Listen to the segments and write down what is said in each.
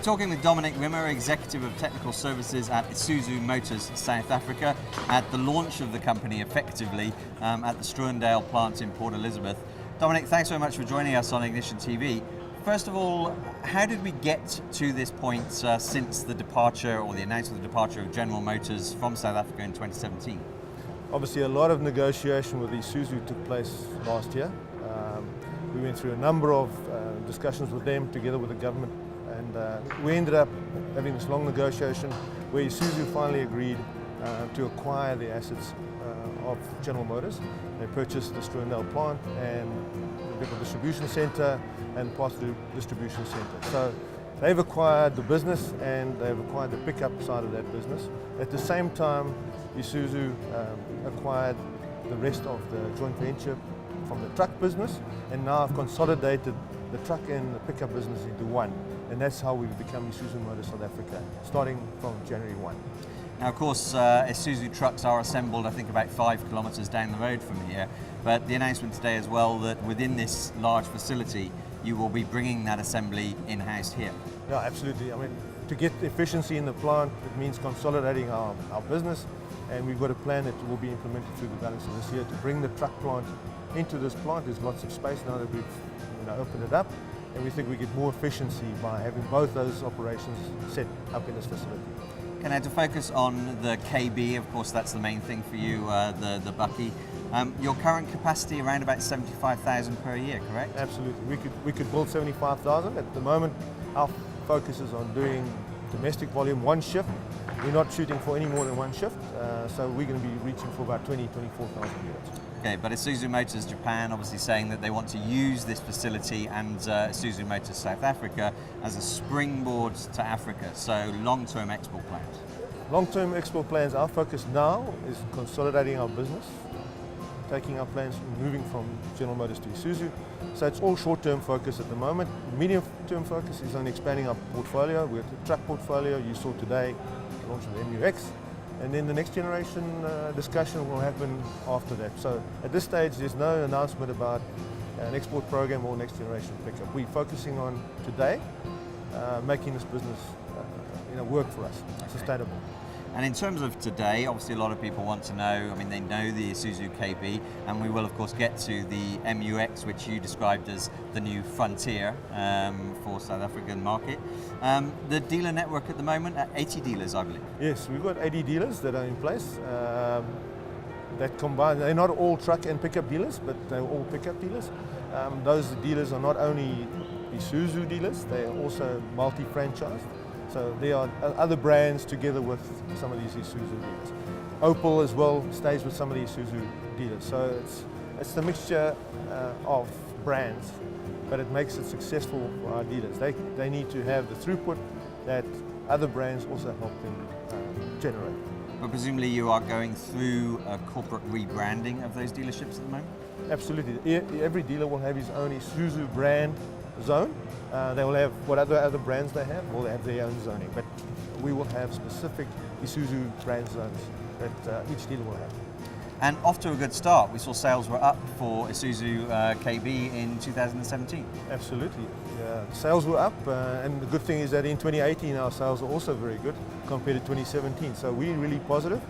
talking with Dominic Rimmer, Executive of Technical Services at Isuzu Motors South Africa, at the launch of the company effectively at the Struendale plant in Port Elizabeth. Dominic, thanks very much for joining us on Ignition TV. First of all, how did we get to this point since the departure or the announcement of the departure of General Motors from South Africa in 2017? Obviously a lot of negotiation with Isuzu took place last year. We went through a number of discussions with them together with the government, and we ended up having this long negotiation where Isuzu finally agreed to acquire the assets of General Motors. They purchased the Struendale plant and the vehicle distribution centre and parts distribution centre. So they've acquired the business and they've acquired the pickup side of that business. At the same time, Isuzu acquired the rest of the joint venture from the truck business, and now have consolidated the truck and the pickup business into one. And that's how we've become Isuzu Motors South Africa, starting from January 1. Now, of course, Isuzu trucks are assembled, I think, about 5 kilometres down the road from here. But the announcement today as well that within this large facility, you will be bringing that assembly in-house here. Yeah, absolutely. I mean, to get efficiency in the plant, it means consolidating our business, and we've got a plan that will be implemented through the balance of this year to bring the truck plant into this plant. There's lots of space now that we've opened it up, and we think we get more efficiency by having both those operations set up in this facility. Okay, now to focus on the KB, of course that's the main thing for you, the Bucky. Your current capacity around about 75,000 per year, correct? Absolutely. We could build 75,000. At the moment, our focus is on doing domestic volume one shift. We're not shooting for any more than one shift, so we're going to be reaching for about 24,000 units. Okay, but Isuzu Motors Japan obviously saying that they want to use this facility and Isuzu Motors South Africa as a springboard to Africa, so long-term export plans. Long-term export plans, our focus now is consolidating our business, taking our plans, moving from General Motors to Isuzu. So it's all short-term focus at the moment. Medium-term focus is on expanding our portfolio. We have the truck portfolio you saw today, the launch of the MU-X. And then the next generation discussion will happen after that. So at this stage, there's no announcement about an export program or next generation pickup. We're focusing on today, making this business work for us, sustainable. And in terms of today, obviously a lot of people want to know, I mean, they know the Isuzu KB, and we will of course get to the MU-X, which you described as the new frontier for South African market. The dealer network at the moment, 80 dealers, I believe. Yes, we've got 80 dealers that are in place. That combine, they're not all truck and pickup dealers, but they're all pickup dealers. Those dealers are not only Isuzu dealers, they are also multi-franchised. So there are other brands together with some of these Isuzu dealers. Opel as well stays with some of the Isuzu dealers. So it's the mixture of brands, but it makes it successful for our dealers. They need to have the throughput that other brands also help them generate. But presumably you are going through a corporate rebranding of those dealerships at the moment? Absolutely. Every dealer will have his own Isuzu brand zone. They will have what other brands they will have their own zoning, but we will have specific Isuzu brand zones that each dealer will have. And off to a good start. We saw sales were up for Isuzu KB in 2017. Absolutely. Sales were up, and the good thing is that in 2018 our sales are also very good compared to 2017. So we're really positive.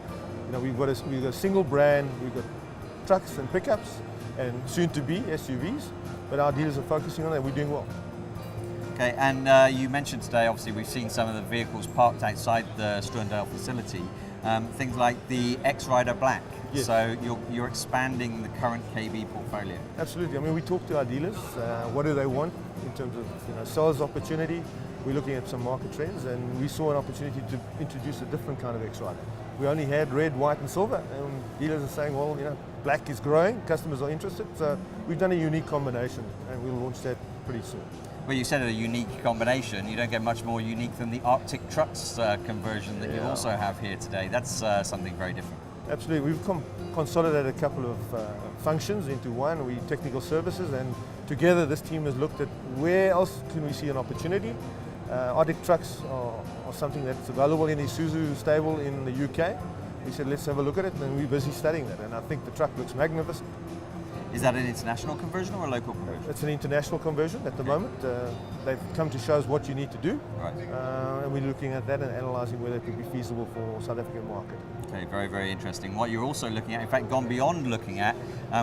We've got a single brand, we've got trucks and pickups, and soon to be SUVs. But our dealers are focusing on that. We're doing well. Okay, and you mentioned today, obviously, we've seen some of the vehicles parked outside the Struendale facility. Things like the X-Rider Black. Yes. So you're expanding the current KB portfolio. Absolutely. I mean, we talk to our dealers. What do they want in terms of sales opportunity? We're looking at some market trends, and we saw an opportunity to introduce a different kind of X-Rider. We only had red, white, and silver, and dealers are saying, well, black is growing. Customers are interested. So we've done a unique combination, and we'll launch that pretty soon. Well, you said a unique combination. You don't get much more unique than the Arctic Trucks conversion that you also have here today. That's something very different. Absolutely. We've consolidated a couple of functions into one. We technical services, and together this team has looked at where else can we see an opportunity. Arctic Trucks are something that's available in the Isuzu stable in the UK. We said, let's have a look at it, and we're busy studying that. And I think the truck looks magnificent. Is that an international conversion or a local conversion? It's an international conversion at the moment. They've come to show us what you need to do, Right. and we're looking at that and analysing whether it could be feasible for South African market. Okay, very, very interesting. What you're also looking at, in fact, gone beyond looking at,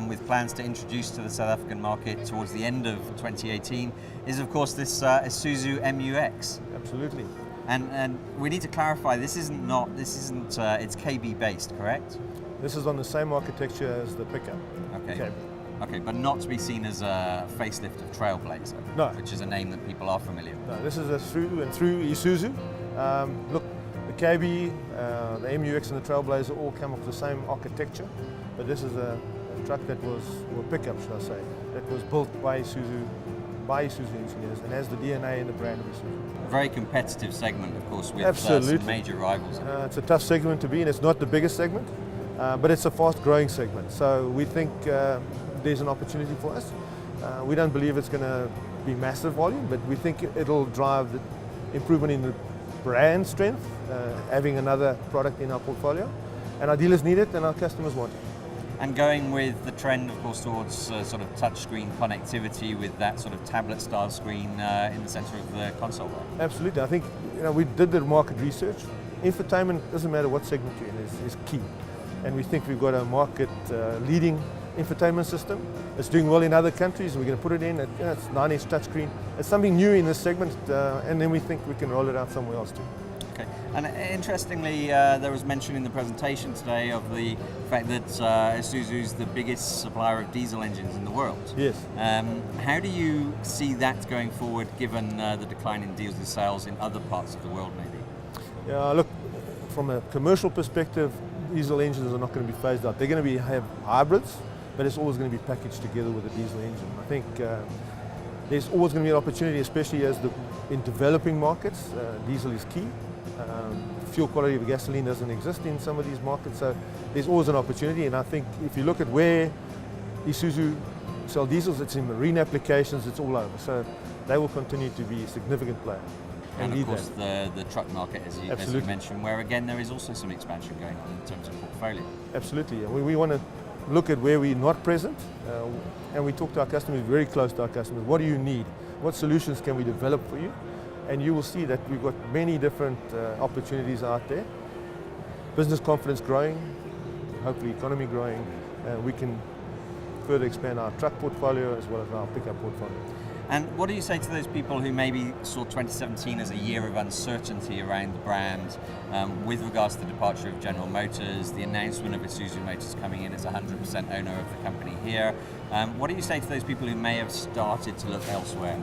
with plans to introduce to the South African market towards the end of 2018, is of course this Isuzu MU-X. Absolutely. And we need to clarify, it's KB based, correct? This is on the same architecture as the pickup. Okay. Okay, but not to be seen as a facelift of Trailblazer, No. which is a name that people are familiar with. No, this is a through and through Isuzu. Look, the KB, the MU-X and the Trailblazer all come off the same architecture, but this is a truck that was, or pickup should I say, that was built by Isuzu engineers and has the DNA and the brand of Isuzu. A very competitive segment, of course, with Absolutely. some major rivals. It's a tough segment to be in. It's not the biggest segment, but it's a fast-growing segment. So we think there's an opportunity for us. We don't believe it's going to be massive volume, but we think it'll drive the improvement in the brand strength, having another product in our portfolio. And our dealers need it and our customers want it. And going with the trend, of course, towards sort of touchscreen connectivity with that sort of tablet-style screen in the centre of the console. Right? Absolutely. I think we did the market research. Infotainment, doesn't matter what segment you're in, is key. And we think we've got a market-leading infotainment system. It's doing well in other countries. We're going to put it in. It's 9-inch touchscreen. It's something new in this segment, and then we think we can roll it out somewhere else too. Okay. And interestingly, there was mention in the presentation today of the fact that Isuzu's the biggest supplier of diesel engines in the world. Yes. How do you see that going forward, given the decline in diesel sales in other parts of the world, maybe? Yeah, look, from a commercial perspective, diesel engines are not going to be phased out. They're going to have hybrids, but it's always going to be packaged together with a diesel engine. I think there's always going to be an opportunity, especially in developing markets. Diesel is key. Fuel quality of gasoline doesn't exist in some of these markets, so there's always an opportunity. And I think if you look at where Isuzu sell diesels, it's in marine applications, it's all over. So they will continue to be a significant player. And of course the truck market, as you mentioned, where again there is also some expansion going on in terms of portfolio. Absolutely. We want to look at where we're not present, and we talk to our customers, very close to our customers. What do you need? What solutions can we develop for you? And you will see that we've got many different opportunities out there. Business confidence growing, hopefully economy growing. We can further expand our truck portfolio as well as our pickup portfolio. And what do you say to those people who maybe saw 2017 as a year of uncertainty around the brand, with regards to the departure of General Motors, the announcement of Isuzu Motors coming in as 100% owner of the company here? What do you say to those people who may have started to look elsewhere?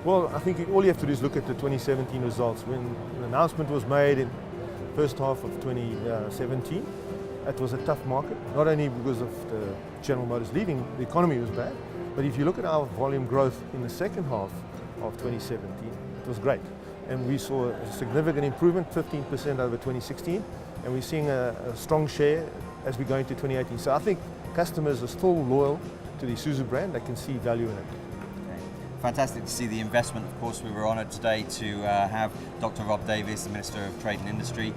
Well, I think all you have to do is look at the 2017 results. When the announcement was made in the first half of 2017, it was a tough market, not only because of the General Motors leaving, the economy was bad, but if you look at our volume growth in the second half of 2017, it was great. And we saw a significant improvement, 15% over 2016, and we're seeing a strong share as we go into 2018. So I think customers are still loyal to the Isuzu brand. They can see value in it. Fantastic to see the investment. Of course, we were honoured today to have Dr. Rob Davies, the Minister of Trade and Industry,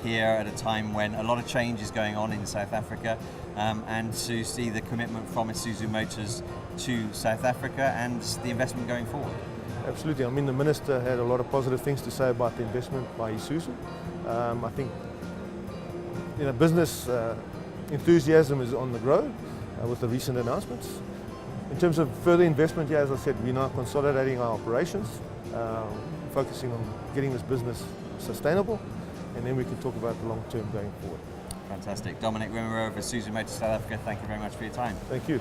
here at a time when a lot of change is going on in South Africa, and to see the commitment from Isuzu Motors to South Africa and the investment going forward. Absolutely. I mean, the Minister had a lot of positive things to say about the investment by Isuzu. I think business enthusiasm is on the grow with the recent announcements. In terms of further investment, as I said, we're now consolidating our operations, focusing on getting this business sustainable, and then we can talk about the long term going forward. Fantastic. Dominic Rimmer of Isuzu Motors South Africa, thank you very much for your time. Thank you.